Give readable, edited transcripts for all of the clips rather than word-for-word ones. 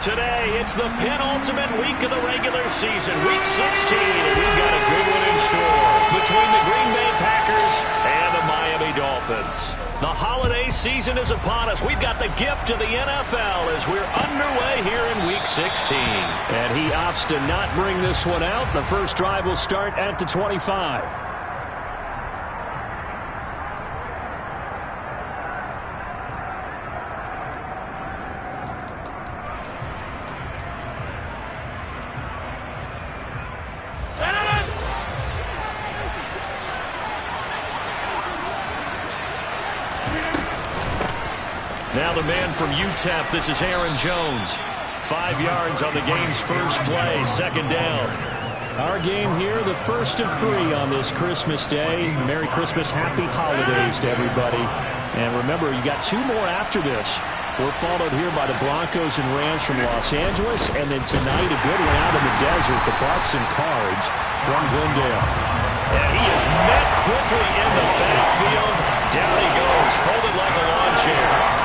Today, it's the penultimate week of the regular season, Week 16, and we've got a good one in store between the Green Bay Packers and the Miami Dolphins. The holiday season is upon us. We've got the gift of the NFL as we're underway here in Week 16. And he opts to not bring this one out. The first drive will start at the 25. Now the man from UTEP, this is Aaron Jones. 5 yards on the game's first play, second down. Our game here, the first of 3 on this Christmas Day. Merry Christmas, Happy Holidays to everybody. And remember, you got 2 more after this. We're followed here by the Broncos and Rams from Los Angeles. And then tonight, a good one out in the desert, the Bucs and Cards from Glendale. And he is met quickly in the backfield. Down he goes, folded like a lawn chair.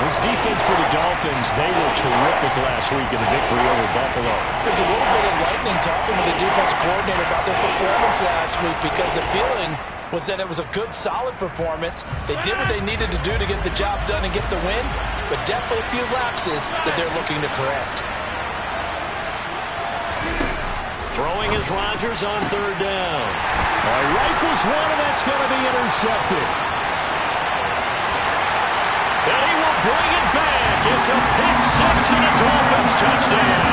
This defense for the Dolphins, they were terrific last week in the victory over Buffalo. There's a little bit of lightning talking with the defense coordinator about their performance last week because the feeling was that it was a good, solid performance. They did what they needed to do to get the job done and get the win, but definitely a few lapses that they're looking to correct. Throwing is Rodgers on third down. Rifles one, and that's going to be intercepted. And he will bring it back. It's a pick six and a Dolphins touchdown.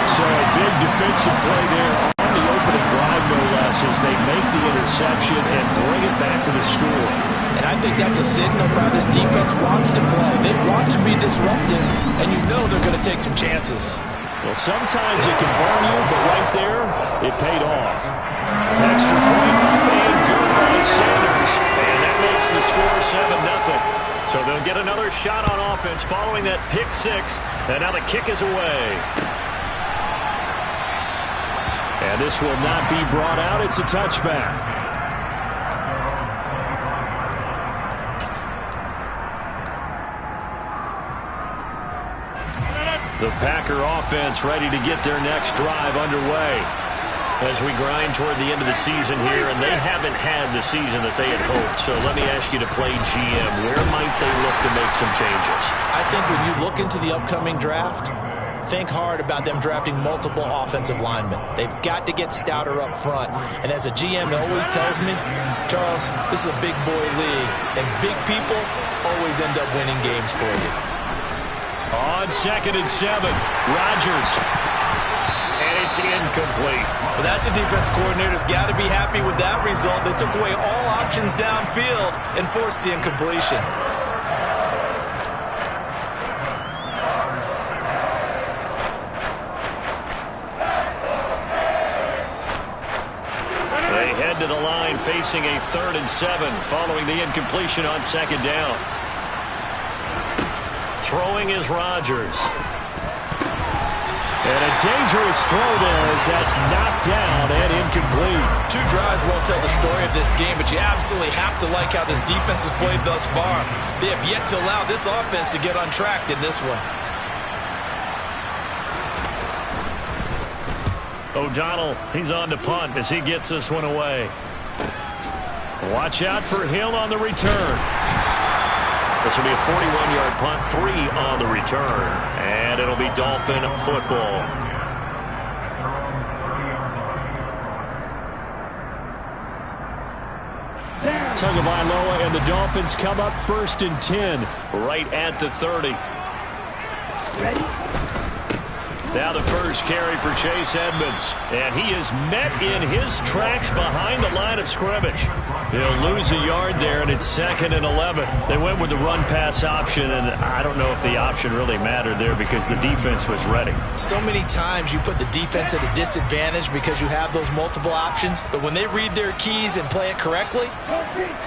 So a big defensive play there on the opening drive, no less, as they make the interception and bring it back to the score. And I think that's a signal for how this defense wants to play. They want to be disruptive, and you know they're going to take some chances. Well, sometimes it can burn you, but right there, it paid off. Extra point up and good by Sanders. And that makes the score 7-0. So they'll get another shot on offense following that pick six. And now the kick is away. And this will not be brought out. It's a touchback. The Packer offense ready to get their next drive underway as we grind toward the end of the season here, and they haven't had the season that they had hoped. So let me ask you to play GM. Where might they look to make some changes? I think when you look into the upcoming draft, think hard about them drafting multiple offensive linemen. They've got to get stouter up front. And as a GM, it always tells me, Charles, this is a big boy league, and big people always end up winning games for you. On 2nd and 7, Rodgers. And it's incomplete. Well, that's a defense coordinator's got to be happy with that result. They took away all options downfield and forced the incompletion. They head to the line facing a 3rd and 7 following the incompletion on 2nd down. Throwing is Rodgers. And a dangerous throw there as that's knocked down and incomplete. 2 drives won't tell the story of this game, but you absolutely have to like how this defense has played thus far. They have yet to allow this offense to get untracked in this one. O'Donnell, he's on to punt as he gets this one away. Watch out for Hill on the return. This will be a 41-yard punt, 3 on the return, and it'll be Dolphin football. Tagovailoa and the Dolphins come up 1st and 10. Right at the 30. Ready? Now the first carry for Chase Edmonds. And he is met in his tracks behind the line of scrimmage. They'll lose a yard there, and it's 2nd and 11. They went with the run-pass option, and I don't know if the option really mattered there because the defense was ready. So many times you put the defense at a disadvantage because you have those multiple options. But when they read their keys and play it correctly,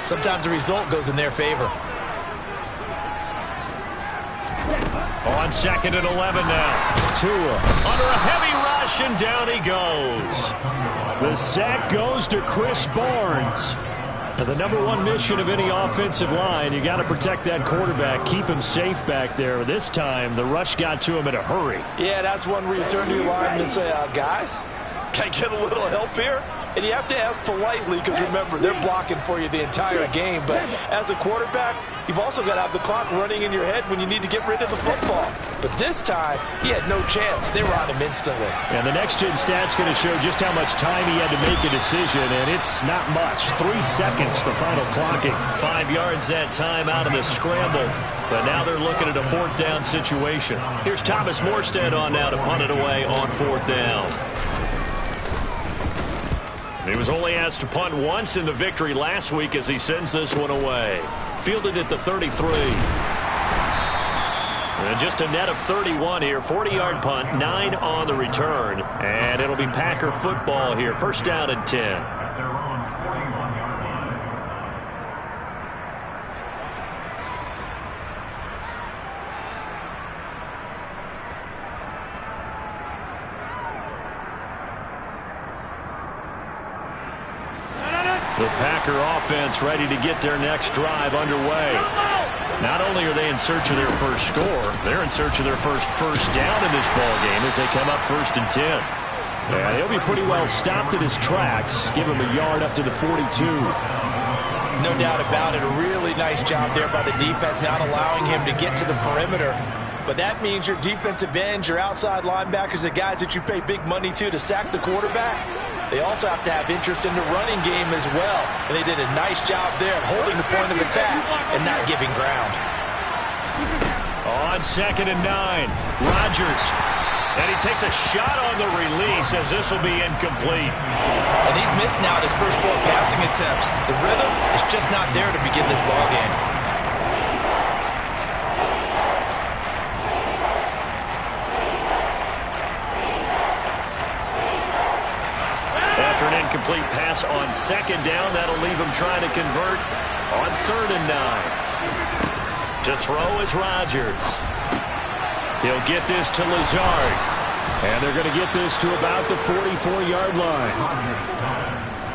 sometimes the result goes in their favor. On 2nd and 11 now. Tua under a heavy rush, and down he goes. The sack goes to Chris Barnes. Now, the number one mission of any offensive line, you got to protect that quarterback, keep him safe back there. This time, the rush got to him in a hurry. Yeah, that's one where you turn to your lineman and say, guys, can I get a little help here? And you have to ask politely because, remember, they're blocking for you the entire game. But as a quarterback, you've also got to have the clock running in your head when you need to get rid of the football. But this time, he had no chance. They were on him instantly. And the next-gen stat's going to show just how much time he had to make a decision, and it's not much. 3 seconds, the final clocking. 5 yards that time out of the scramble. But now they're looking at a 4th down situation. Here's Thomas Morstead on now to punt it away on 4th down. He was only asked to punt once in the victory last week as he sends this one away. Fielded at the 33. And just a net of 31 here. 40-yard punt, 9 on the return. And it'll be Packer football here. 1st down and 10. The Packer offense ready to get their next drive underway. Not only are they in search of their first score, they're in search of their first down in this ball game as they come up 1st and 10. Yeah, he'll be pretty well stopped in his tracks. Give him a yard up to the 42. No doubt about it. A really nice job there by the defense, not allowing him to get to the perimeter. But that means your defensive ends, your outside linebackers, the guys that you pay big money to sack the quarterback, they also have to have interest in the running game as well. And they did a nice job there of holding the point of attack and not giving ground. On 2nd and 9, Rodgers. And he takes a shot on the release as this will be incomplete. And he's missed now his first 4 passing attempts. The rhythm is just not there to begin this ball game. After an incomplete pass on 2nd down, that'll leave him trying to convert on 3rd and 9. To throw is Rodgers. He'll get this to Lazard. And they're going to get this to about the 44-yard line.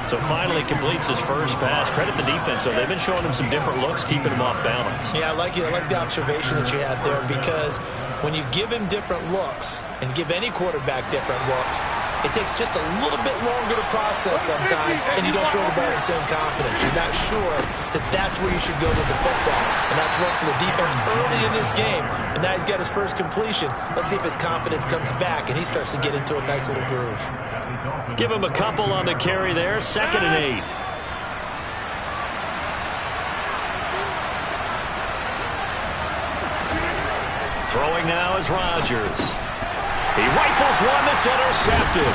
So finally completes his first pass. Credit the defense, though. They've been showing him some different looks, keeping him off balance. Yeah, I like the observation that you had there, because when you give him different looks and give any quarterback different looks, it takes just a little bit longer to process sometimes, and you don't throw the ball with the same confidence. You're not sure that that's where you should go with the football. And that's worked for the defense early in this game. And now he's got his first completion. Let's see if his confidence comes back and he starts to get into a nice little groove. Give him a couple on the carry there. 2nd and 8. Throwing now is Rodgers. He rifles one that's intercepted.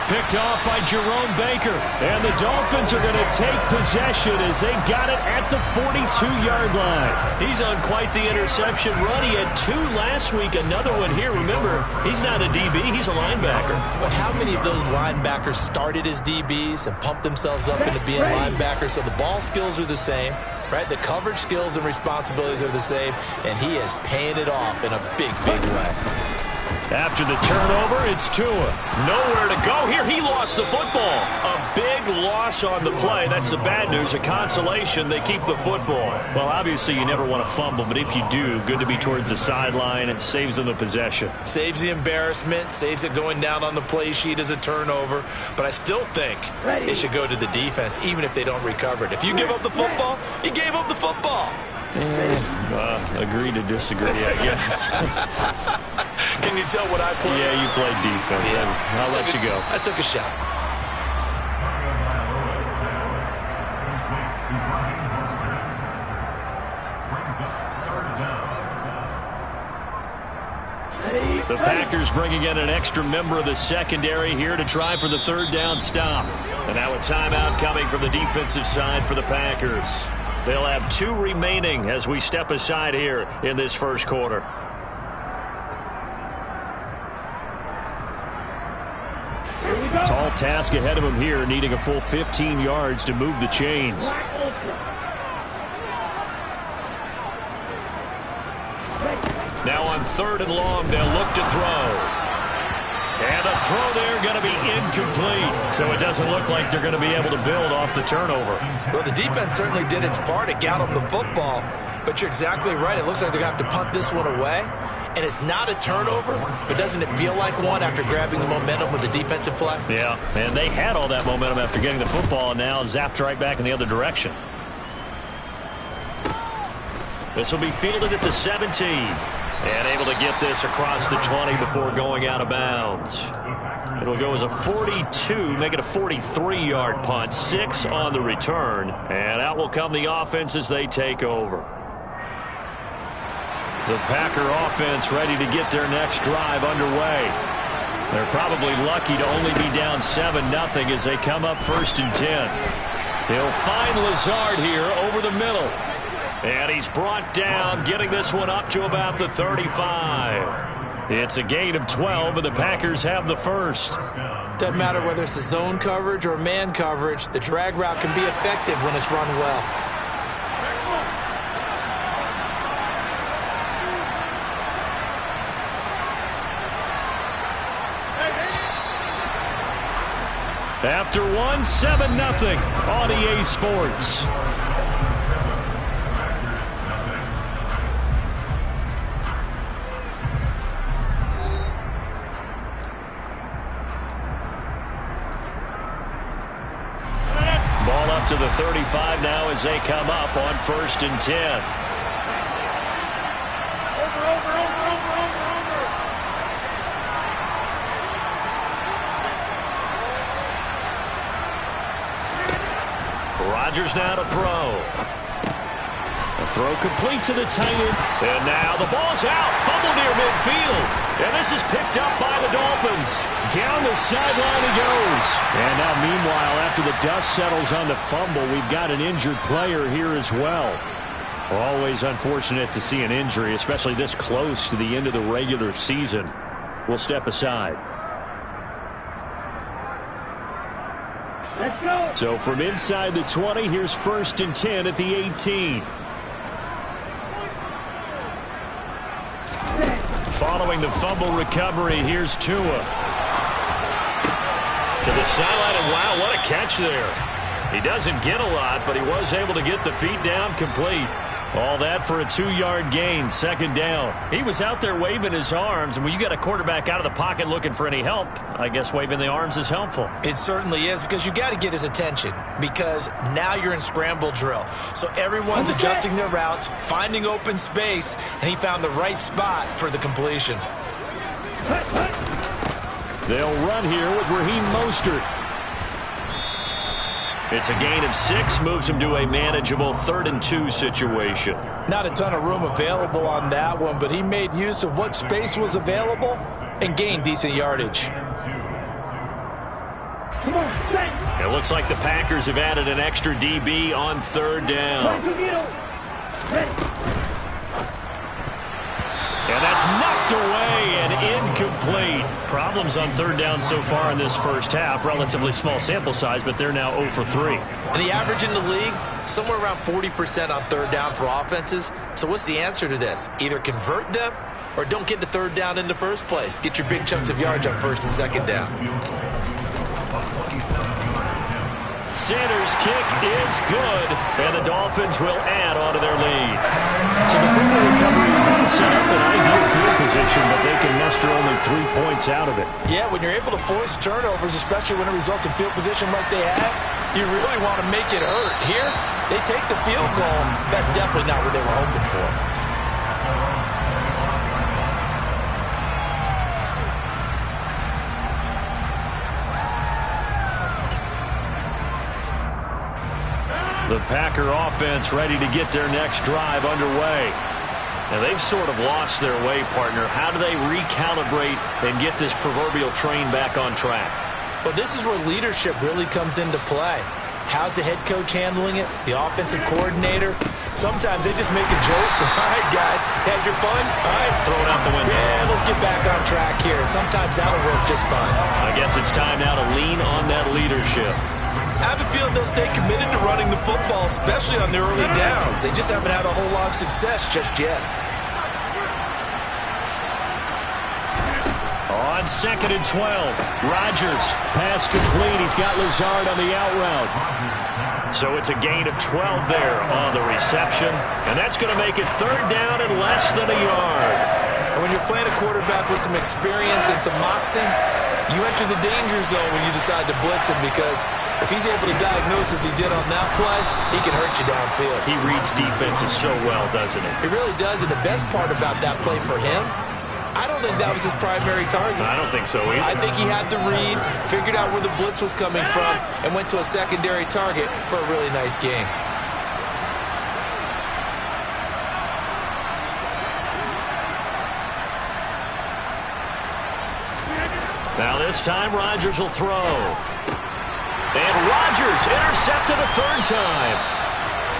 Picked off by Jerome Baker. And the Dolphins are going to take possession as they got it at the 42-yard line. He's on quite the interception run. He had 2 last week, another one here. Remember, he's not a DB, he's a linebacker. But how many of those linebackers started as DBs and pumped themselves up into being linebackers? So the ball skills are the same, right? The coverage skills and responsibilities are the same, and he is paying it off in a big, big way. After the turnover, it's Tua. Nowhere to go here. He lost the football. A big loss on the play. That's the bad news. A consolation, they keep the football. Well, obviously, you never want to fumble, but if you do, good to be towards the sideline. It saves them the possession. Saves the embarrassment, saves it going down on the play sheet as a turnover. But I still think it should go to the defense, even if they don't recover it. If you give up the football, you gave up the football. Agree to disagree, I guess. Can you tell what I played? Yeah, you played defense. Yeah. I'll let you go. I took a shot. The Packers bringing in an extra member of the secondary here to try for the 3rd down stop. And now a timeout coming from the defensive side for the Packers. They'll have 2 remaining as we step aside here in this first quarter. Tall task ahead of him here, needing a full 15 yards to move the chains. Now on 3rd and long, they'll look to throw. And the throw there going to be incomplete. So it doesn't look like they're going to be able to build off the turnover. Well, the defense certainly did its part. It got them the football. But you're exactly right. It looks like they're going to have to punt this one away. And it's not a turnover, but doesn't it feel like one after grabbing the momentum with the defensive play? Yeah, and they had all that momentum after getting the football and now zapped right back in the other direction. This will be fielded at the 17. And able to get this across the 20 before going out of bounds. It'll go as a 42, make it a 43-yard punt. 6 on the return. And out will come the offense as they take over. The Packer offense ready to get their next drive underway. They're probably lucky to only be down 7-0 as they come up 1st and 10. He'll find Lazard here over the middle. And he's brought down, getting this one up to about the 35. It's a gain of 12, and the Packers have the first. Doesn't matter whether it's a zone coverage or man coverage, the drag route can be effective when it's run well. After one, 7-0 on EA Sports. Ball up to the 35 now as they come up on 1st and 10. Rodgers now to throw. A throw complete to the tight end. And now the ball's out. Fumble near midfield. And this is picked up by the Dolphins. Down the sideline he goes. And now meanwhile, after the dust settles on the fumble, we've got an injured player here as well. Always unfortunate to see an injury, especially this close to the end of the regular season. We'll step aside. Let's go. So from inside the 20, here's 1st and 10 at the 18. Following the fumble recovery, here's Tua. To the sideline, and wow, what a catch there. He doesn't get a lot, but he was able to get the feet down complete. All that for a 2-yard gain, 2nd down. He was out there waving his arms, and when you got a quarterback out of the pocket looking for any help, I guess waving the arms is helpful. It certainly is, because you got to get his attention, because now you're in scramble drill. So everyone's adjusting their routes, finding open space, and he found the right spot for the completion. They'll run here with Raheem Mostert. It's a gain of 6, moves him to a manageable 3rd and 2 situation. Not a ton of room available on that one, but he made use of what space was available and gained decent yardage. It looks like the Packers have added an extra DB on 3rd down. And that's knocked away and incomplete. Problems on 3rd down so far in this first half. Relatively small sample size, but they're now 0 for 3. And the average in the league, somewhere around 40% on 3rd down for offenses. So what's the answer to this? Either convert them or don't get to 3rd down in the first place. Get your big chunks of yards on 1st and 2nd down. Sanders' kick is good, and the Dolphins will add on to their lead. So the football recovery set up an ideal field position, but they can muster only 3 points out of it. Yeah, when you're able to force turnovers, especially when it results in field position like they have, you really want to make it hurt. Here, they take the field goal. That's definitely not what they were hoping for. The Packer offense ready to get their next drive underway. Now, they've sort of lost their way, partner. How do they recalibrate and get this proverbial train back on track? Well, this is where leadership really comes into play. How's the head coach handling it? The offensive coordinator? Sometimes they just make a joke. All right, guys, had your fun? All right. Throw it out the window. Yeah, let's get back on track here. And sometimes that'll work just fine. I guess it's time now to lean on that leadership. I have a feeling they'll stay committed to running the football, especially on the early downs. They just haven't had a whole lot of success just yet. On 2nd and 12, Rodgers. Pass complete. He's got Lazard on the out route. So it's a gain of 12 there on the reception. And that's going to make it 3rd down and less than a yard. And when you're playing a quarterback with some experience and some moxie, you enter the danger zone when you decide to blitz him, because if he's able to diagnose as he did on that play, he can hurt you downfield. He reads defenses so well, doesn't he? He really does, and the best part about that play for him, I don't think that was his primary target. I don't think so either. I think he had the read, figured out where the blitz was coming from, and went to a secondary target for a really nice game. Now this time Rodgers will throw. And Rodgers intercepted a 3rd time.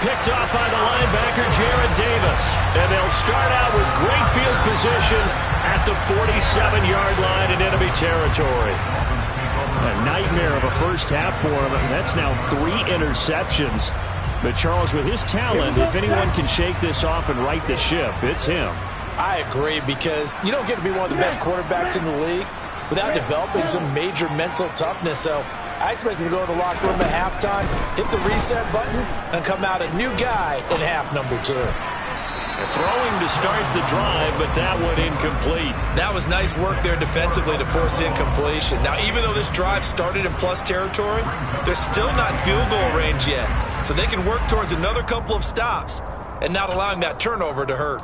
Picked off by the linebacker, Jarrad Davis. And they'll start out with great field position at the 47-yard line in enemy territory. A nightmare of a first half for him. That's now 3 interceptions. But Charles, with his talent, if anyone can shake this off and right the ship, it's him. I agree, because you don't get to be one of the best quarterbacks in the league without developing some major mental toughness. So I expect him to go to the locker room at halftime, hit the reset button, and come out a new guy in half number 2. Throwing to start the drive, but that one incomplete. That was nice work there defensively to force incompletion. Now, even though this drive started in plus territory, they're still not in field goal range yet. So they can work towards another couple of stops and not allowing that turnover to hurt.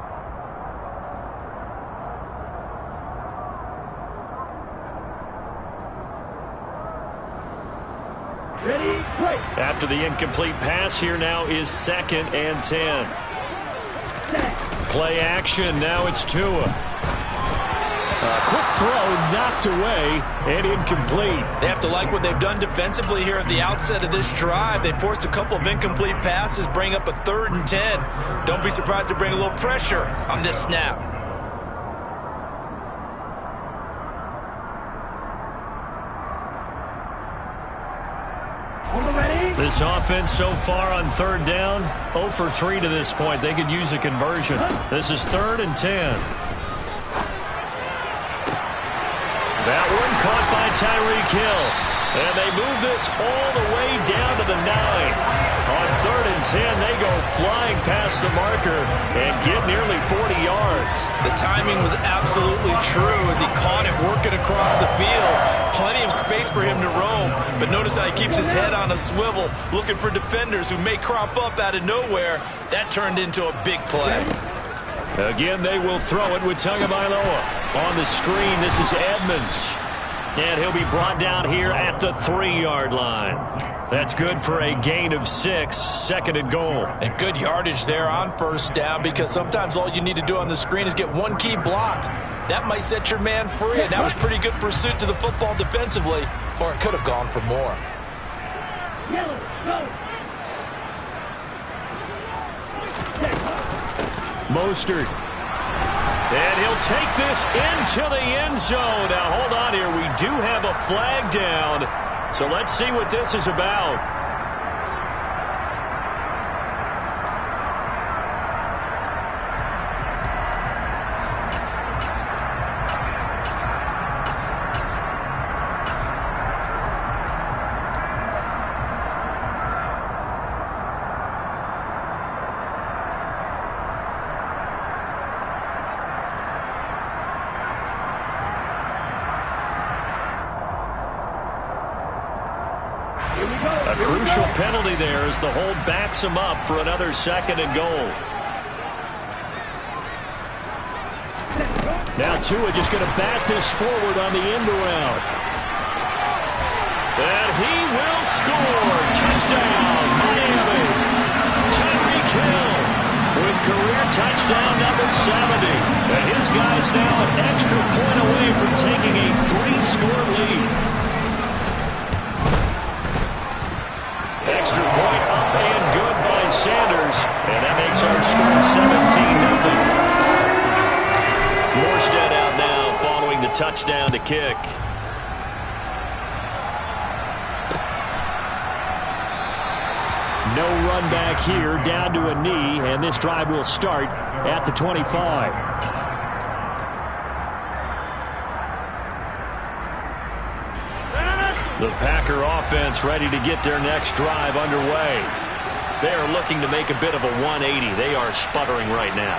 After the incomplete pass, here now is 2nd and 10. Play action. Now it's Tua. A quick throw knocked away and incomplete. They have to like what they've done defensively here at the outset of this drive. They forced a couple of incomplete passes, bring up a 3rd and 10. Don't be surprised to bring a little pressure on this snap. This offense so far on 3rd down, 0 for 3 to this point. They could use a conversion. This is 3rd and 10. That one caught by Tyreek Hill. And they move this all the way down to the 9. On 3rd and 10, they go flying past the marker and get nearly 40 yards. The timing was absolutely true as he caught it working across the field. Plenty of space for him to roam, but notice how he keeps his head on a swivel, looking for defenders who may crop up out of nowhere. That turned into a big play. Again, they will throw it with Tagovailoa. On the screen, this is Edmonds. And he'll be brought down here at the 3-yard line. That's good for a gain of 6, 2nd and goal. And good yardage there on 1st down, because sometimes all you need to do on the screen is get one key block. That might set your man free, and that was pretty good pursuit to the football defensively, or it could have gone for more. Mostert. And he'll take this into the end zone. Now, hold on here. We do have a flag down. So let's see what this is about. A crucial penalty there as the hold backs him up for another 2nd and goal. Now Tua just going to bat this forward on the end around. And he will score. Touchdown, Miami. Tyreek Hill with career touchdown number 70. And his guy's now an extra point away from taking a 3-score lead. Extra point up and good by Sanders. And that makes our score 17-0. Morstead out now following the touchdown to kick. No run back here, down to a knee, and this drive will start at the 25. The Packer offense ready to get their next drive underway. They are looking to make a bit of a 180. They are sputtering right now.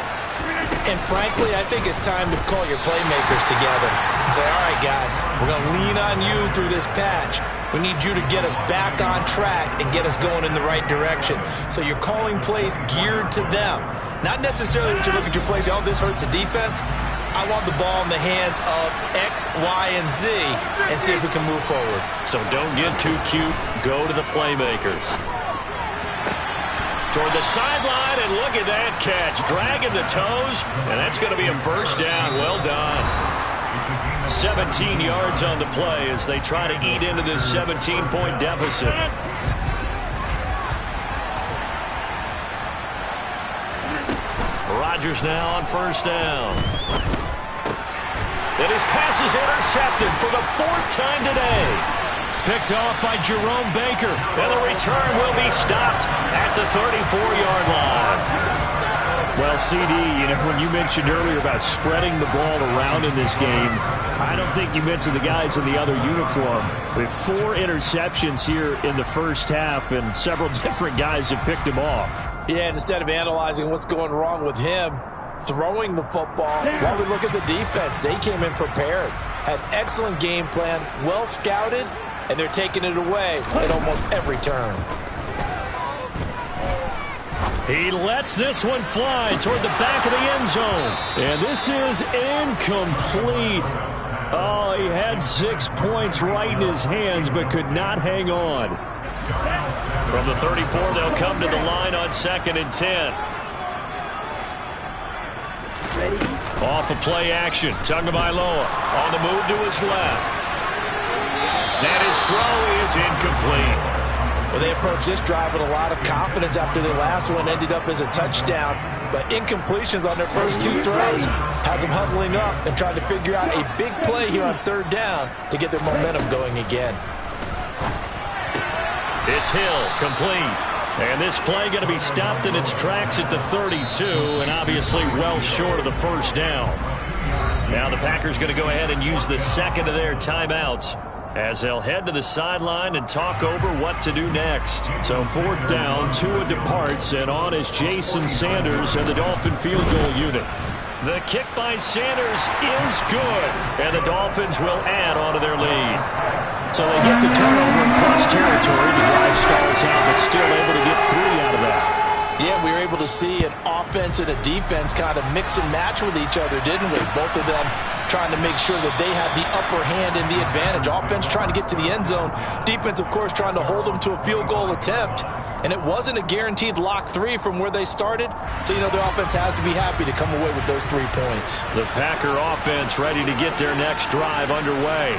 And frankly, I think it's time to call your playmakers together and say, all right, guys, we're going to lean on you through this patch. We need you to get us back on track and get us going in the right direction. So you're calling plays geared to them. Not necessarily that you look at your plays, oh, this hurts the defense. I want the ball in the hands of X, Y, and Z and see if we can move forward. So don't get too cute. Go to the playmakers. Toward the sideline, and look at that catch. Dragging the toes, and that's going to be a first down. Well done. 17 yards on the play as they try to eat into this 17-point deficit. Rodgers now on first down. And his pass is intercepted for the 4th time today. Picked off by Jerome Baker. And the return will be stopped at the 34-yard line. Well, CD, when you mentioned earlier about spreading the ball around in this game, I don't think you mentioned the guys in the other uniform. With 4 interceptions here in the first half, and several different guys have picked him off. Yeah, and instead of analyzing what's going wrong with him, throwing the football, while we look at the defense, they came in prepared, had excellent game plan, well scouted, and they're taking it away at almost every turn. He lets this one fly toward the back of the end zone. And this is incomplete. Oh, he had 6 points right in his hands, but could not hang on. From the 34, they'll come to the line on 2nd and 10. Off of play action. Tagovailoa on the move to his left. And his throw is incomplete. Well, they approached this drive with a lot of confidence after their last one ended up as a touchdown. But incompletions on their first 2 throws has them huddling up and trying to figure out a big play here on 3rd down to get their momentum going again. It's Hill, complete. And this play going to be stopped in its tracks at the 32, and obviously well short of the first down. Now the Packers going to go ahead and use the second of their timeouts as they'll head to the sideline and talk over what to do next. So 4th down, Tua departs, and on is Jason Sanders and the Dolphin field goal unit. The kick by Sanders is good, and the Dolphins will add on to their lead. So they get the turnover in plus territory. The drive stalls out, but still able to get 3 out of that. Yeah, we were able to see an offense and a defense kind of mix and match with each other, didn't we? Both of them trying to make sure that they have the upper hand and the advantage. Offense trying to get to the end zone. Defense, of course, trying to hold them to a field goal attempt. And it wasn't a guaranteed lock 3 from where they started. So, the offense has to be happy to come away with those 3 points. The Packer offense ready to get their next drive underway.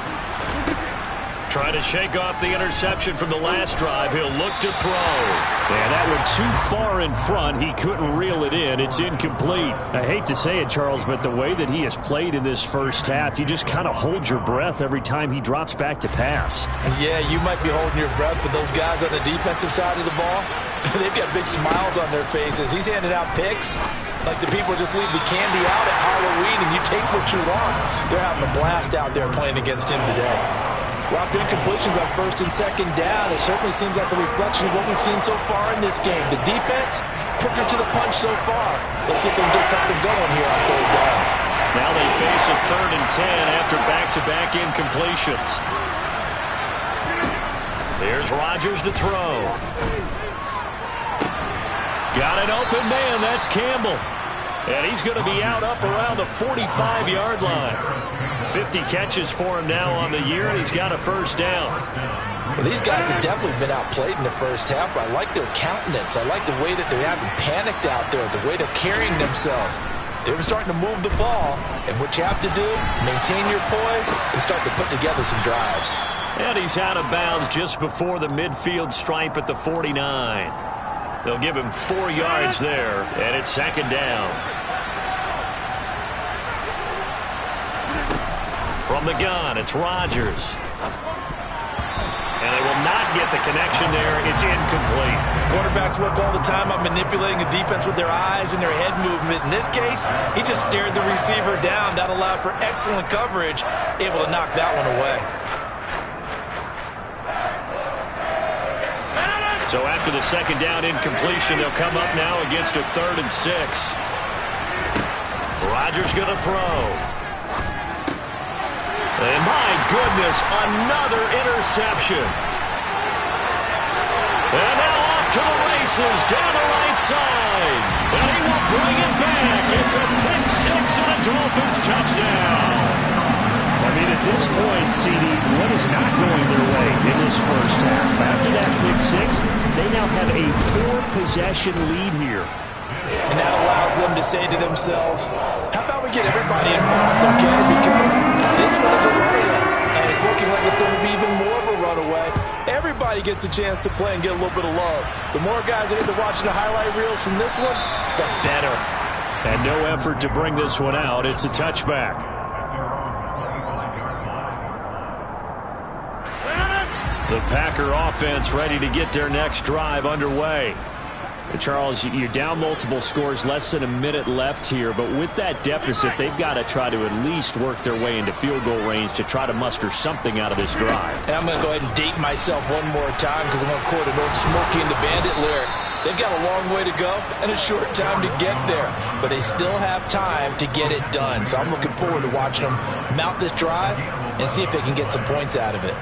Trying to shake off the interception from the last drive. He'll look to throw. And that went too far in front. He couldn't reel it in. It's incomplete. I hate to say it, Charles, but the way that he has played in this first half, you just kind of hold your breath every time he drops back to pass. Yeah, you might be holding your breath, but those guys on the defensive side of the ball, they've got big smiles on their faces. He's handing out picks like the people just leave the candy out at Halloween and you take what you want. They're having a blast out there playing against him today. Well, after incompletions on 1st and 2nd down, it certainly seems like a reflection of what we've seen so far in this game. The defense, quicker to the punch so far. Let's see if they can get something going here on 3rd down. Now they face a 3rd and 10 after back-to-back incompletions. Here's Rodgers to throw. Got an open man. That's Campbell. And he's going to be out up around the 45-yard line. 50 catches for him now on the year, and he's got a first down. Well, these guys have definitely been outplayed in the first half, but I like their countenance. I like the way that they haven't panicked out there, the way they're carrying themselves. They're starting to move the ball, and what you have to do, maintain your poise and start to put together some drives. And he's out of bounds just before the midfield stripe at the 49. They'll give him 4 yards there, and it's 2nd down. From the gun, it's Rodgers. And they will not get the connection there. It's incomplete. Quarterbacks work all the time on manipulating a defense with their eyes and their head movement. In this case, he just stared the receiver down. That allowed for excellent coverage, able to knock that one away. So after the second down incompletion, they'll come up now against a 3rd and 6. Rodgers going to throw. And my goodness, another interception. And now off to the races down the right side. And he will bring it back. It's a pick 6 and a Dolphins touchdown. I mean, at this point, CD, what is not going their way in this first half? After that pick 6, they now have a 4-possession lead here. And that allows them to say to themselves, how about we get everybody involved, okay? Because this one is a runaway, and it's looking like it's going to be even more of a runaway. Everybody gets a chance to play and get a little bit of love. The more guys that end up watching the highlight reels from this one, the better. And no effort to bring this one out. It's a touchback. The Packer offense ready to get their next drive underway. Charles, you're down multiple scores, less than a minute left here, but with that deficit, they've got to try to at least work their way into field goal range to try to muster something out of this drive. And I'm going to go ahead and date myself one more time because I'm going to quote an old Smokey and the Bandit lyric. They've got a long way to go and a short time to get there, but they still have time to get it done. So I'm looking forward to watching them mount this drive and see if they can get some points out of it.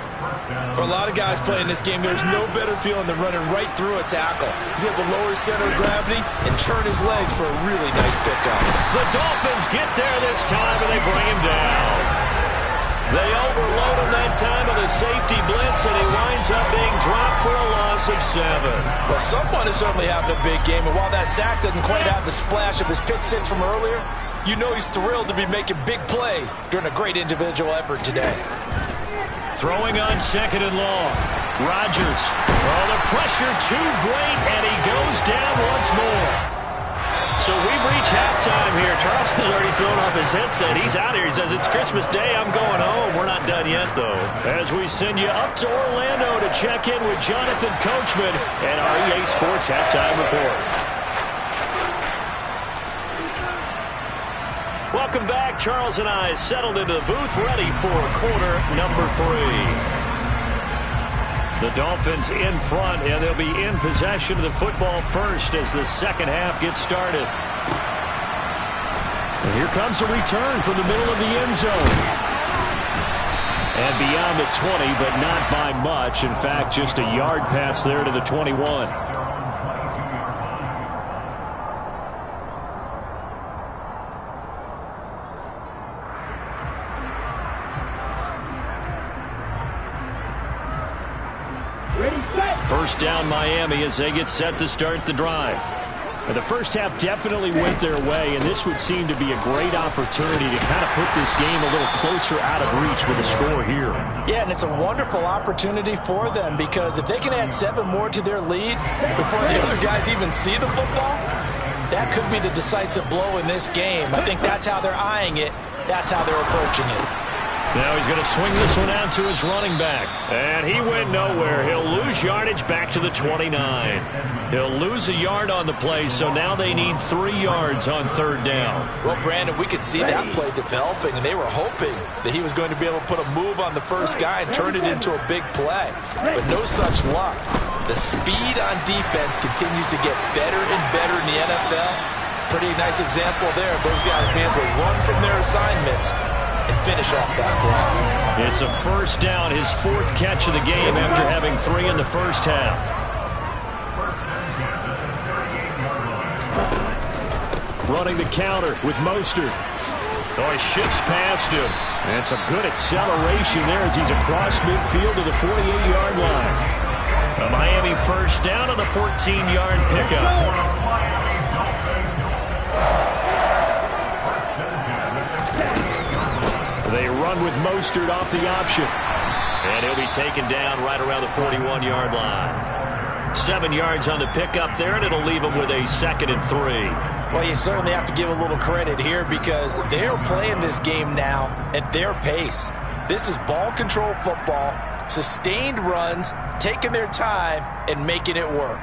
For a lot of guys playing this game, there's no better feeling than running right through a tackle. He's able to lower his center of gravity and churn his legs for a really nice pickup. The Dolphins get there this time, and they bring him down. They overload him that time with a safety blitz, and he winds up being dropped for a loss of 7. Well, someone is certainly having a big game, and while that sack doesn't quite have the splash of his pick 6 from earlier, you know he's thrilled to be making big plays during a great individual effort today. Throwing on 2nd and long. Rodgers. Oh, the pressure too great, and he goes down once more. So we've reached halftime here. Charles has already thrown off his headset. He's out here. He says, it's Christmas Day. I'm going home. We're not done yet, though. As we send you up to Orlando to check in with Jonathan Coachman and our EA Sports Halftime Report. Welcome back. Charles and I settled into the booth, ready for quarter number 3. The Dolphins in front, and they'll be in possession of the football first as the second half gets started. And here comes a return from the middle of the end zone. And beyond the 20, but not by much. In fact, just a yard pass there to the 21. First down Miami as they get set to start the drive. And the first half definitely went their way, and this would seem to be a great opportunity to kind of put this game a little closer out of reach with a score here. Yeah, and it's a wonderful opportunity for them because if they can add 7 more to their lead before the other guys even see the football, that could be the decisive blow in this game. I think that's how they're eyeing it. That's how they're approaching it. Now he's going to swing this one out to his running back. And he went nowhere. He'll lose yardage back to the 29. He'll lose a yard on the play, so now they need 3 yards on 3rd down. Well, Brandon, we could see that play developing, and they were hoping that he was going to be able to put a move on the first guy and turn it into a big play. But no such luck. The speed on defense continues to get better and better in the NFL. Pretty nice example there of those guys being able to run from their assignments and finish off that play. It's a first down, his 4th catch of the game after having 3 in the first half. Running the counter with Mostert. Oh, he shifts past him. And some good acceleration there as he's across midfield to the 48-yard line. A Miami first down on the 14-yard pickup. They run with Mostert off the option. And he'll be taken down right around the 41-yard line. 7 yards on the pickup there, and it'll leave him with a 2nd and 3. Well, you certainly have to give a little credit here because they're playing this game now at their pace. This is ball control football, sustained runs, taking their time, and making it work.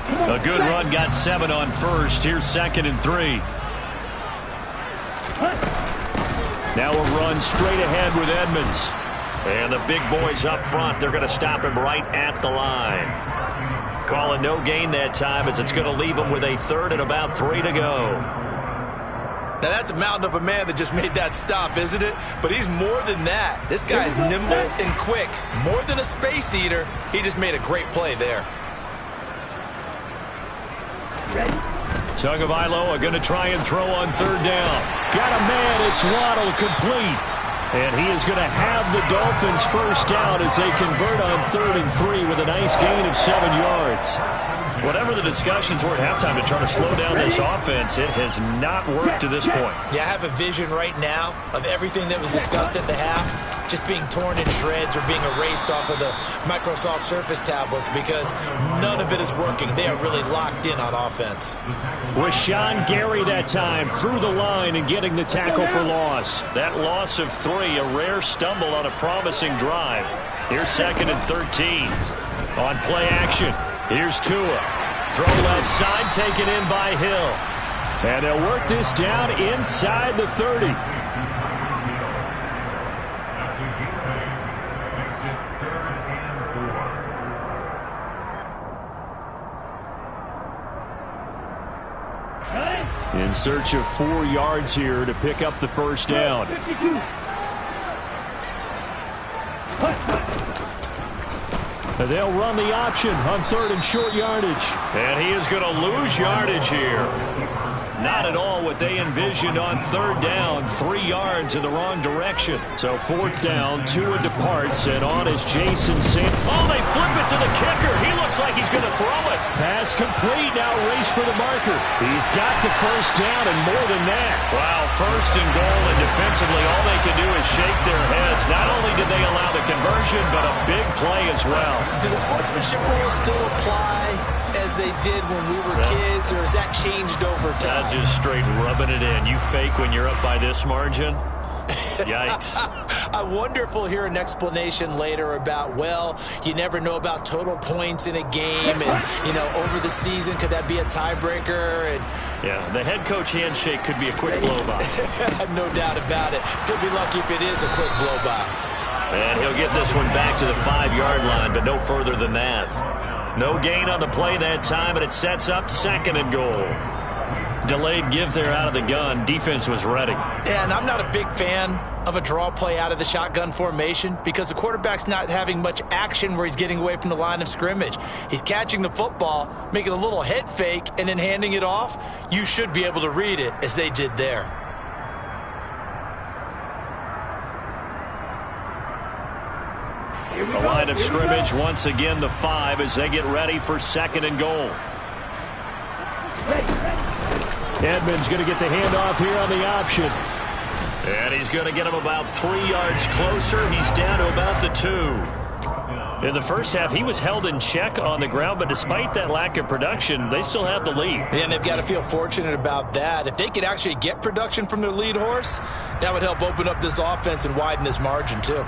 A good run, got 7 on first. Here's 2nd and 3. Now a run straight ahead with Edmonds. And the big boys up front, they're going to stop him right at the line. Call it no gain that time as it's going to leave him with a third and about 3 to go. Now, that's a mountain of a man that just made that stop, isn't it? But he's more than that. This guy's nimble and quick. More than a space eater. He just made a great play there. Tagovailoa going to try and throw on third down. Got a man. It's Waddle, complete. And he is going to have the Dolphins first down as they convert on 3rd and 3 with a nice gain of 7 yards. Whatever the discussions were at halftime to try to slow down this offense, it has not worked to this point. Yeah, I have a vision right now of everything that was discussed at the half just being torn in shreds or being erased off of the Microsoft Surface tablets because none of it is working. They are really locked in on offense. Rashawn Gary that time through the line and getting the tackle for loss. That loss of 3, a rare stumble on a promising drive. Here's 2nd and 13. On play action. Here's Tua. Throw left side, taken in by Hill. And they'll work this down inside the 30. In search of 4 yards here to pick up the first down. They'll run the option on 3rd and short yardage. And he is going to lose yardage here. Not at all what they envisioned on 3rd down. 3 yards in the wrong direction. So 4th down, Tua departs, and on is Jason Sanders. Oh, they flip it to the kicker. He looks like he's going to throw it. Pass complete. Now race for the marker. He's got the first down and more than that. Wow, 1st and goal, and defensively all they can do is shake their heads. Not only did they allow the conversion, but a big play as well. Do the sportsmanship rules still apply as they did when we were kids, or has that changed over time? Just straight rubbing it in. You fake when you're up by this margin? Yikes. I wonder if we'll hear an explanation later about, well, you never know about total points in a game, and, you know, over the season, could that be a tiebreaker? And yeah, the head coach handshake could be a quick blow-by. No doubt about it. He'll be lucky if it is a quick blow-by. And he'll get this one back to the 5-yard line, but no further than that. No gain on the play that time, and it sets up 2nd and goal. Delayed give there out of the gun. Defense was ready. Yeah, and I'm not a big fan of a draw play out of the shotgun formation because the quarterback's not having much action where he's getting away from the line of scrimmage. He's catching the football, making a little head fake, and then handing it off. You should be able to read it as they did there. The line of scrimmage, once again, the 5 as they get ready for 2nd and goal. Edmonds going to get the handoff here on the option. And he's going to get him about 3 yards closer. He's down to about the 2. In the first half, he was held in check on the ground, but despite that lack of production, they still have the lead. And they've got to feel fortunate about that. If they could actually get production from their lead horse, that would help open up this offense and widen this margin, too.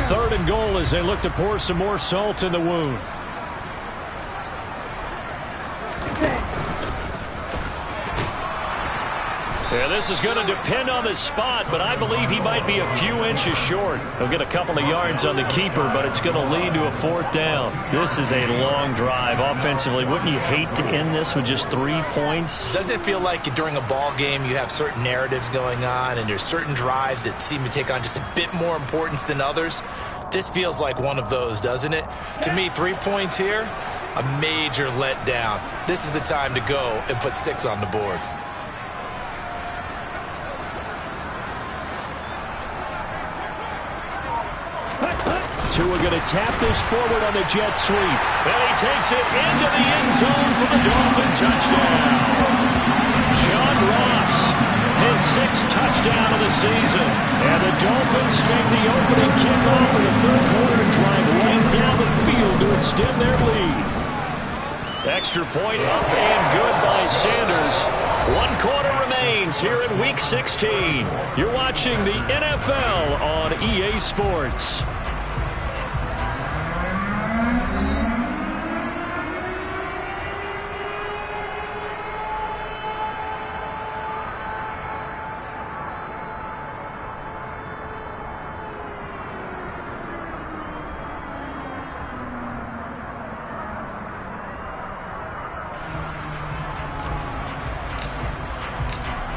Third and goal as they look to pour some more salt in the wound. Yeah, this is going to depend on the spot, but I believe he might be a few inches short. He'll get a couple of yards on the keeper, but it's going to lead to a 4th down. This is a long drive offensively. Wouldn't you hate to end this with just 3 points? Doesn't it feel like during a ball game you have certain narratives going on and there's certain drives that seem to take on just a bit more importance than others? This feels like one of those, doesn't it? To me, 3 points here, a major letdown. This is the time to go and put 6 on the board. Tua going to tap this forward on the jet sweep. And he takes it into the end zone for the Dolphin touchdown. John Ross, his 6th touchdown of the season. And the Dolphins take the opening kickoff in the 3rd quarter to drive right down the field to extend their lead. Extra point up and good by Sanders. 1 quarter remains here in Week 16. You're watching the NFL on EA Sports.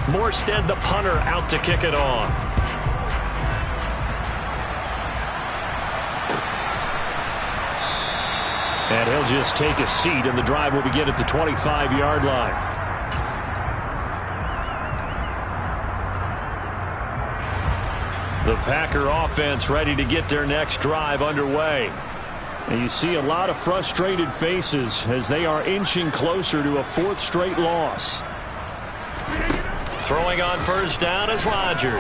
Morstead, the punter, out to kick it off. And he'll just take a seat, and the drive will begin at the 25-yard line. The Packer offense ready to get their next drive underway. And you see a lot of frustrated faces as they are inching closer to a 4th straight loss. Throwing on first down is Rodgers.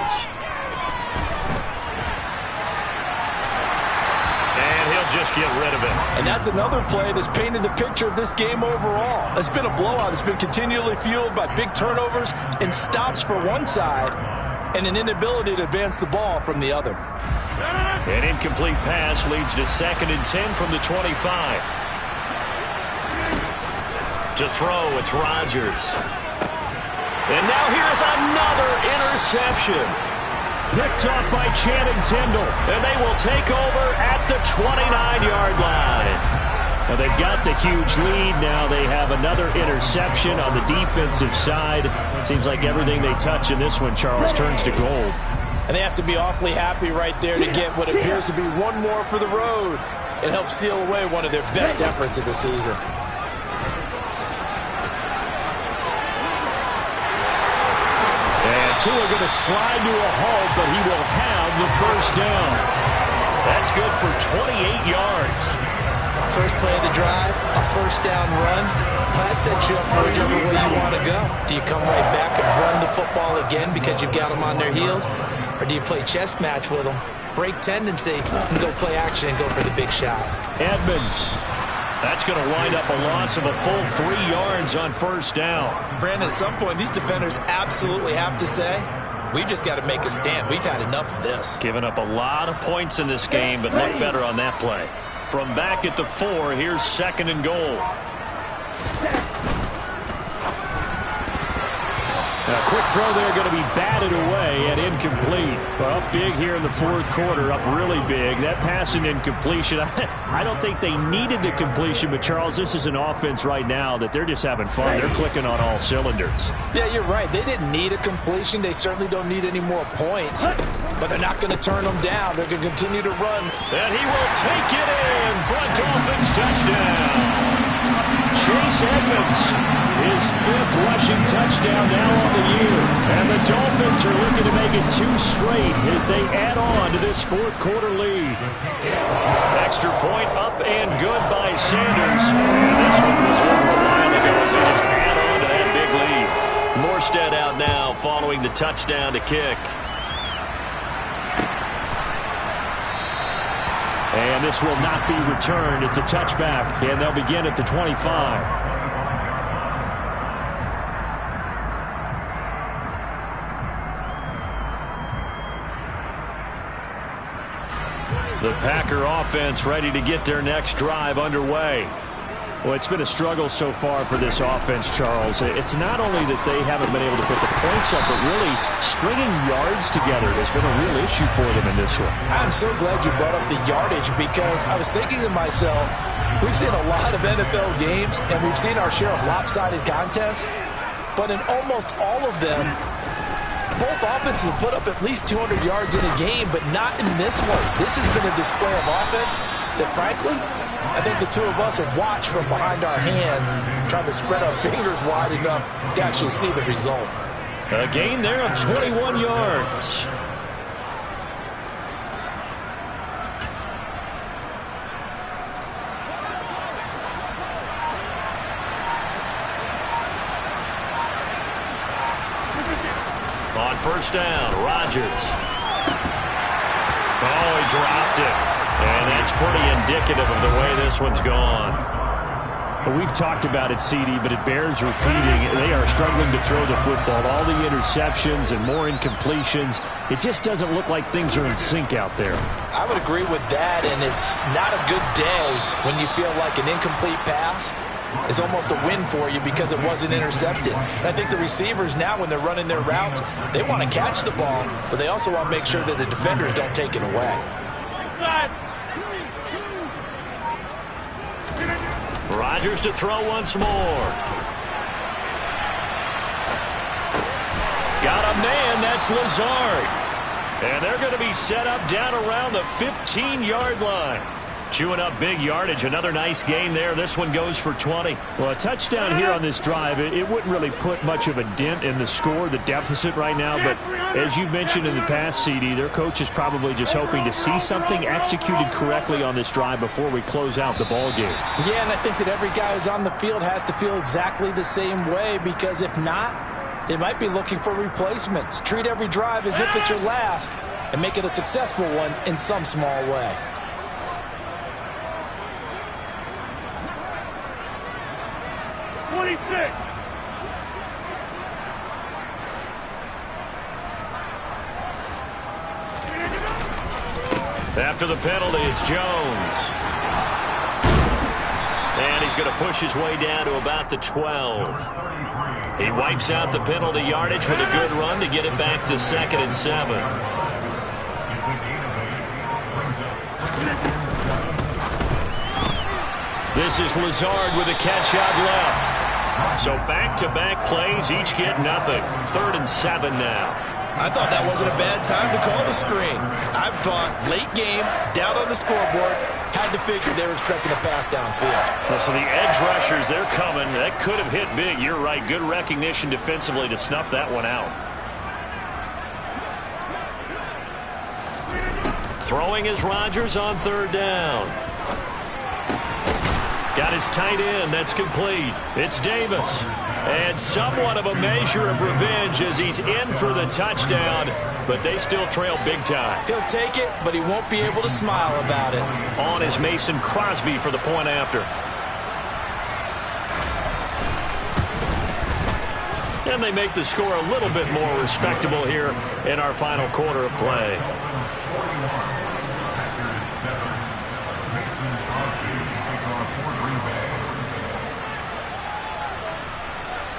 And he'll just get rid of it. And that's another play that's painted the picture of this game overall. It's been a blowout. It's been continually fueled by big turnovers and stops for one side and an inability to advance the ball from the other. An incomplete pass leads to 2nd and 10 from the 25. To throw, it's Rodgers. And now here's another interception. Picked off by Channing Tindall. And they will take over at the 29-yard line. Now they've got the huge lead. Now they have another interception on the defensive side. Seems like everything they touch in this one, Charles, turns to gold. And they have to be awfully happy right there to get what appears to be one more for the road. It helps seal away one of their best efforts of the season. Tua going to slide to a halt, but he will have the first down. That's good for 28 yards. First play of the drive, a first down run. That sets you up for whichever way you want to go. Do you come right back and run the football again because you've got them on their heels? Or do you play chess match with them, break tendency, and go play action and go for the big shot? Edmonds. That's going to wind up a loss of a full 3 yards on first down. Brandon, at some point, these defenders absolutely have to say, we've just got to make a stand. We've had enough of this. Giving up a lot of points in this game, but look better on that play. From back at the 4, here's 2nd and goal. A quick throw there going to be batted away and incomplete. But up big here in the 4th quarter, up really big. That pass and incompletion, I don't think they needed the completion, but Charles, this is an offense right now that they're just having fun. They're clicking on all cylinders. Yeah, you're right. They didn't need a completion. They certainly don't need any more points. But they're not going to turn them down. They're going to continue to run. And he will take it in for a Dolphins touchdown. Chase Edmonds, his 5th rushing touchdown now on the year. And the Dolphins are looking to make it 2 straight as they add on to this 4th quarter lead. Extra point up and good by Sanders. And this one was over a while ago as they just add on to that big lead. Morstead out now following the touchdown to kick. And this will not be returned. It's a touchback, and they'll begin at the 25. The Packer offense ready to get their next drive underway. Well, it's been a struggle so far for this offense, Charles. It's not only that they haven't been able to put the points up, but really stringing yards together has been a real issue for them in this one. I'm so glad you brought up the yardage because I was thinking to myself, we've seen a lot of NFL games and we've seen our share of lopsided contests, but in almost all of them, both offenses have put up at least 200 yards in a game, but not in this one. This has been a display of offense that, frankly, I think the two of us have watched from behind our hands, trying to spread our fingers wide enough to actually see the result. A gain there of 21 yards. On first down, Rodgers. Oh, he dropped it. And that's pretty indicative of the way this one's gone. We've talked about it, CD, but it bears repeating. They are struggling to throw the football. All the interceptions and more incompletions. It just doesn't look like things are in sync out there. I would agree with that, and it's not a good day when you feel like an incomplete pass is almost a win for you because it wasn't intercepted. And I think the receivers now, when they're running their routes, they want to catch the ball, but they also want to make sure that the defenders don't take it away. Rodgers to throw once more. Got a man, that's Lazard. And they're going to be set up down around the 15-yard line. Chewing up big yardage. Another nice gain there. This one goes for 20. Well, a touchdown here on this drive, it wouldn't really put much of a dent in the score, the deficit right now. But as you mentioned in the past, CD, their coach is probably just hoping to see something executed correctly on this drive before we close out the ball game. Yeah, and I think that every guy who's on the field has to feel exactly the same way, because if not, they might be looking for replacements. Treat every drive as if it's your last and make it a successful one in some small way. After the penalty, it's Jones. And he's going to push his way down to about the 12. He wipes out the penalty yardage with a good run to get it back to 2nd and 7. This is Lazard with a catch out left. So back-to-back plays, each get nothing. 3rd and 7 now. I thought that wasn't a bad time to call the screen. I thought late game, down on the scoreboard, had to figure they were expecting a pass downfield. Well, so the edge rushers, they're coming. That could have hit big. You're right. Good recognition defensively to snuff that one out. Throwing is Rodgers on 3rd down. Got his tight end. That's complete. It's Davis. And somewhat of a measure of revenge as he's in for the touchdown, but they still trail big time. He'll take it, but he won't be able to smile about it. On is Mason Crosby for the point after. And they make the score a little bit more respectable here in our final quarter of play.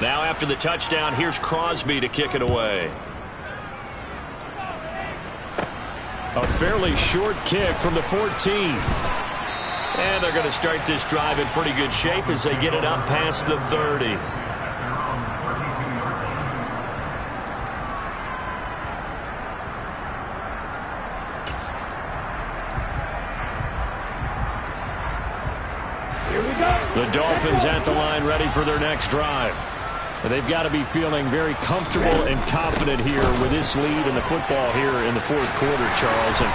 Now after the touchdown, here's Crosby to kick it away. A fairly short kick from the 14. And they're going to start this drive in pretty good shape as they get it up past the 30. Here we go. The Dolphins at the line ready for their next drive. They've got to be feeling very comfortable and confident here with this lead in the football here in the 4th quarter, Charles. And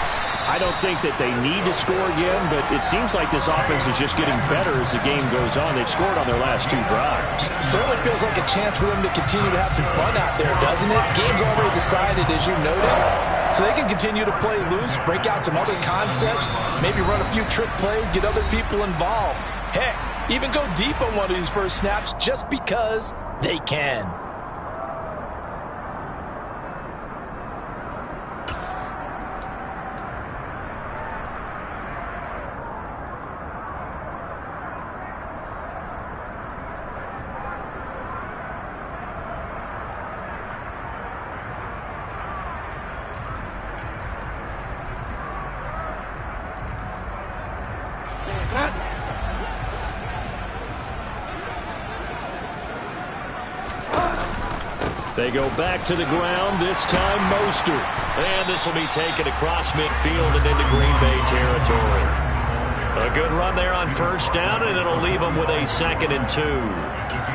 I don't think that they need to score again, but it seems like this offense is just getting better as the game goes on. They've scored on their last 2 drives. Certainly feels like a chance for them to continue to have some fun out there, doesn't it? Game's already decided, as you noted. So they can continue to play loose, break out some other concepts, maybe run a few trick plays, get other people involved. Heck, even go deep on one of these first snaps just because they can. They go back to the ground, this time Mostert. And this will be taken across midfield and into Green Bay territory. A good run there on 1st down, and it'll leave them with a 2nd and 2.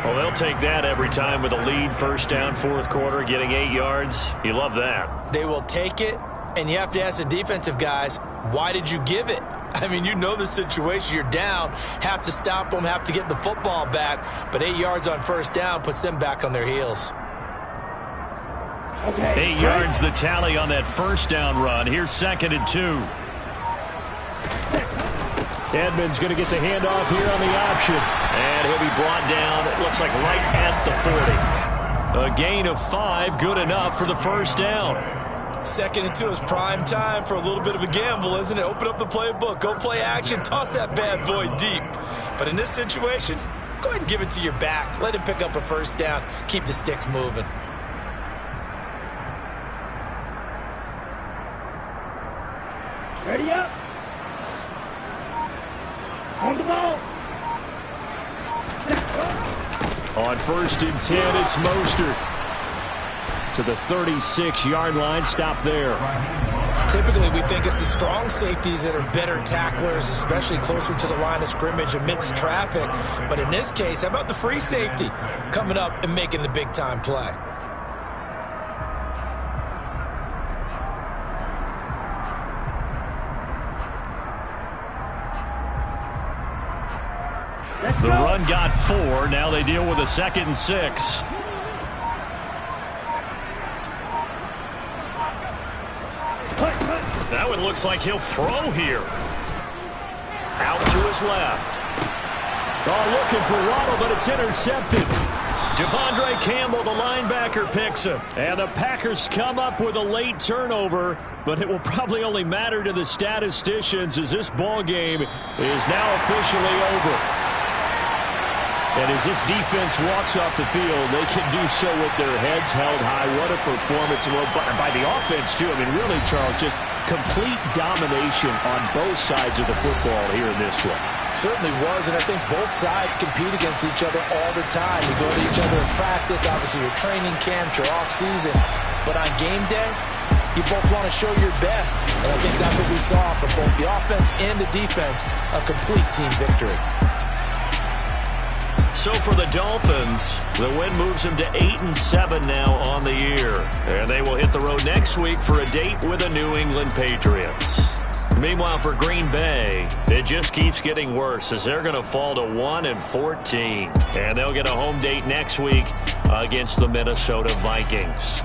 Well, they'll take that every time with a lead. 1st down, 4th quarter, getting 8 yards. You love that. They will take it, and you have to ask the defensive guys, why did you give it? I mean, you know the situation. You're down, have to stop them, have to get the football back. But 8 yards on 1st down puts them back on their heels. Okay. 8 yards the tally on that 1st down run. Here's 2nd and 2. Edmonds going to get the handoff here on the option. And he'll be brought down, it looks like right at the 40. A gain of 5, good enough for the first down. 2nd and 2 is prime time for a little bit of a gamble, isn't it? Open up the playbook, go play action, toss that bad boy deep. But in this situation, go ahead and give it to your back. Let him pick up a first down. Keep the sticks moving. Ready up. On the ball. On 1st and 10, it's Mostert. To the 36-yard line, stop there. Typically, we think it's the strong safeties that are better tacklers, especially closer to the line of scrimmage amidst traffic. But in this case, how about the free safety coming up and making the big-time play? The run got 4. Now they deal with a 2nd and 6. That one looks like he'll throw here. Out to his left. Oh, looking for Waddle, but it's intercepted. Devondre Campbell, the linebacker, picks him. And the Packers come up with a late turnover, but it will probably only matter to the statisticians as this ball game is now officially over. And as this defense walks off the field, they can do so with their heads held high. What a performance by the offense, too. I mean, really, Charles, just complete domination on both sides of the football here in this one. Certainly was, and I think both sides compete against each other all the time. You go to each other in practice, obviously your training camps, your off-season. But on game day, you both want to show your best. And I think that's what we saw from both the offense and the defense, a complete team victory. So for the Dolphins, the win moves them to 8-7 now on the year. And they will hit the road next week for a date with the New England Patriots. Meanwhile, for Green Bay, it just keeps getting worse as they're going to fall to 1-14. And they'll get a home date next week against the Minnesota Vikings.